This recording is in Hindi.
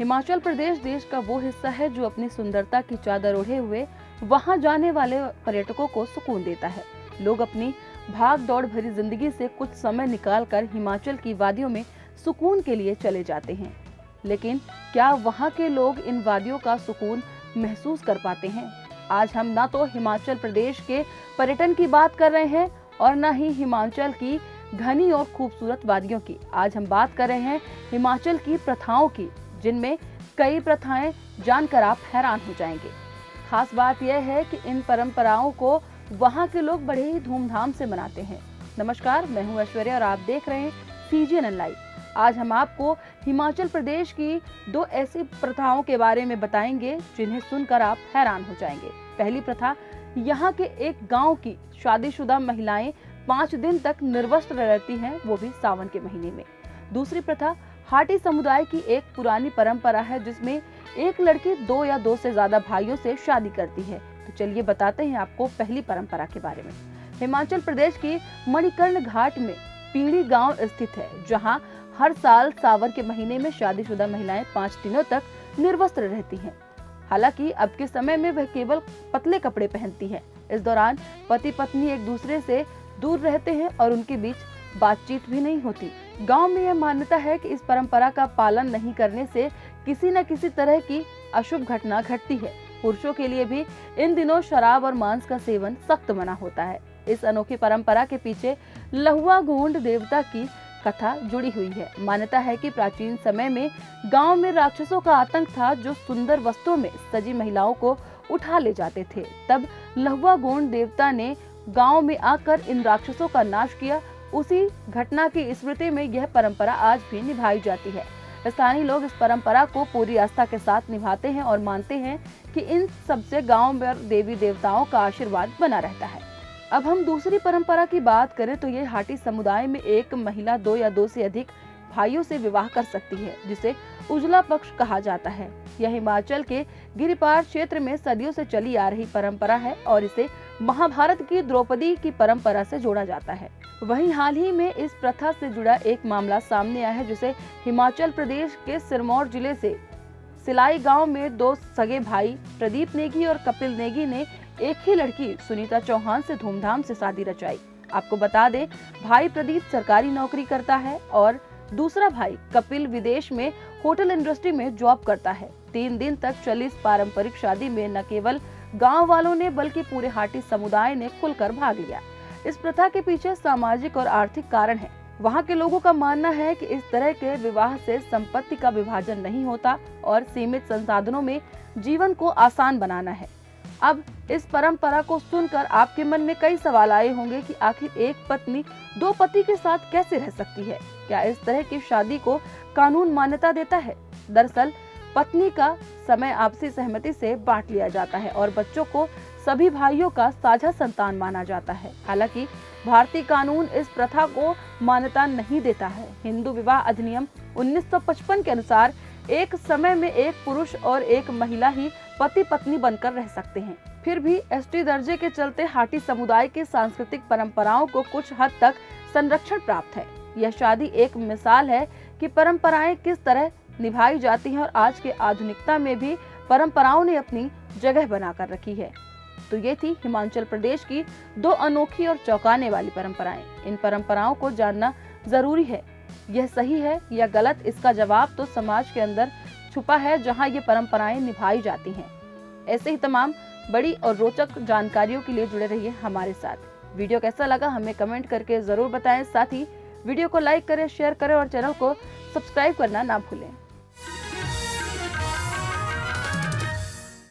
हिमाचल प्रदेश देश का वो हिस्सा है जो अपनी सुंदरता की चादर ओढ़े हुए वहां जाने वाले पर्यटकों को सुकून देता है। लोग अपनी भाग दौड़ भरी जिंदगी से कुछ समय निकालकर हिमाचल की वादियों में सुकून के लिए चले जाते हैं, लेकिन क्या वहां के लोग इन वादियों का सुकून महसूस कर पाते हैं? आज हम ना तो हिमाचल प्रदेश के पर्यटन की बात कर रहे हैं और न ही हिमाचल की घनी और खूबसूरत वादियों की। आज हम बात कर रहे हैं हिमाचल की प्रथाओं की, जिनमें कई प्रथाएं जानकर आप हैरान हो जाएंगे। खास बात यह है कि इन परंपराओं को वहां के लोग बड़े ही धूमधाम से मनाते हैं। नमस्कार, मैं हूं ऐश्वर्या और आप देख रहे हैं CGNN लाइव। आज हम आपको हिमाचल प्रदेश की 2 ऐसी प्रथाओं के बारे में बताएंगे जिन्हें सुनकर आप हैरान हो जाएंगे। पहली प्रथा, यहाँ के एक गांव की शादीशुदा महिलाएं 5 दिन तक निर्वस्त्र रहती हैं, वो भी सावन के महीने में। दूसरी प्रथा हाटी समुदाय की एक पुरानी परंपरा है जिसमें एक लड़की 2 या 2 से ज्यादा भाइयों से शादी करती है। तो चलिए बताते हैं आपको पहली परंपरा के बारे में। हिमाचल प्रदेश की मणिकर्ण घाट में पीड़ी गांव स्थित है, जहां हर साल सावन के महीने में शादीशुदा महिलाएं 5 दिनों तक निर्वस्त्र रहती हैं। हालांकि अब के समय में वह केवल पतले कपड़े पहनती हैं। इस दौरान पति पत्नी एक दूसरे से दूर रहते हैं और उनके बीच बातचीत भी नहीं होती। गांव में यह मान्यता है कि इस परंपरा का पालन नहीं करने से किसी न किसी तरह की अशुभ घटना घटती है। पुरुषों के लिए भी इन दिनों शराब और मांस का सेवन सख्त मना होता है। इस अनोखी परंपरा के पीछे लहुआ गोंड देवता की कथा जुड़ी हुई है। मान्यता है कि प्राचीन समय में गांव में राक्षसों का आतंक था, जो सुंदर वस्त्रों में सजी महिलाओं को उठा ले जाते थे। तब लहुआ गोंड देवता ने गांव में आकर इन राक्षसों का नाश किया। उसी घटना की स्मृति में यह परंपरा आज भी निभाई जाती है। स्थानीय लोग इस परंपरा को पूरी आस्था के साथ निभाते हैं और मानते हैं कि इन सबसे गांव में देवी देवताओं का आशीर्वाद बना रहता है। अब हम दूसरी परंपरा की बात करें तो ये हाटी समुदाय में एक महिला 2 या 2 से अधिक भाइयों से विवाह कर सकती है, जिसे उजला पक्ष कहा जाता है। यह हिमाचल के गिरिपार क्षेत्र में सदियों से चली आ रही परंपरा है और इसे महाभारत की द्रौपदी की परंपरा से जोड़ा जाता है। वहीं हाल ही में इस प्रथा से जुड़ा एक मामला सामने आया है, जिसे हिमाचल प्रदेश के सिरमौर जिले से सिलाई गांव में 2 सगे भाई प्रदीप नेगी और कपिल नेगी ने एक ही लड़की सुनीता चौहान से धूमधाम से शादी रचाई। आपको बता दें, भाई प्रदीप सरकारी नौकरी करता है और दूसरा भाई कपिल विदेश में होटल इंडस्ट्री में जॉब करता है। 3 दिन तक चली इस पारंपरिक शादी में न केवल गांव वालों ने बल्कि पूरे हाटी समुदाय ने खुलकर भाग लिया। इस प्रथा के पीछे सामाजिक और आर्थिक कारण है। वहां के लोगों का मानना है कि इस तरह के विवाह से संपत्ति का विभाजन नहीं होता और सीमित संसाधनों में जीवन को आसान बनाना है। अब इस परंपरा को सुनकर आपके मन में कई सवाल आए होंगे कि आखिर एक पत्नी 2 पति के साथ कैसे रह सकती है? क्या इस तरह की शादी को कानून मान्यता देता है? दरअसल पत्नी का समय आपसी सहमति से बांट लिया जाता है और बच्चों को सभी भाइयों का साझा संतान माना जाता है। हालांकि भारतीय कानून इस प्रथा को मान्यता नहीं देता है। हिंदू विवाह अधिनियम 1955 के अनुसार एक समय में एक पुरुष और एक महिला ही पति पत्नी बनकर रह सकते हैं। फिर भी ST दर्जे के चलते हाटी समुदाय की सांस्कृतिक परंपराओं को कुछ हद तक संरक्षण प्राप्त है। यह शादी एक मिसाल है कि परंपराएं किस तरह निभाई जाती हैं और आज के आधुनिकता में भी परंपराओं ने अपनी जगह बनाकर रखी है। तो ये थी हिमाचल प्रदेश की 2 अनोखी और चौंकाने वाली परंपराएं। इन परंपराओं को जानना जरूरी है। यह सही है या गलत, इसका जवाब तो समाज के अंदर छुपा है जहां ये परंपराएं निभाई जाती हैं। ऐसे ही तमाम बड़ी और रोचक जानकारियों के लिए जुड़े रहिए हमारे साथ। वीडियो कैसा लगा हमें कमेंट करके जरूर बताएं। साथ ही वीडियो को लाइक करें, शेयर करें और चैनल को सब्सक्राइब करना ना भूलें।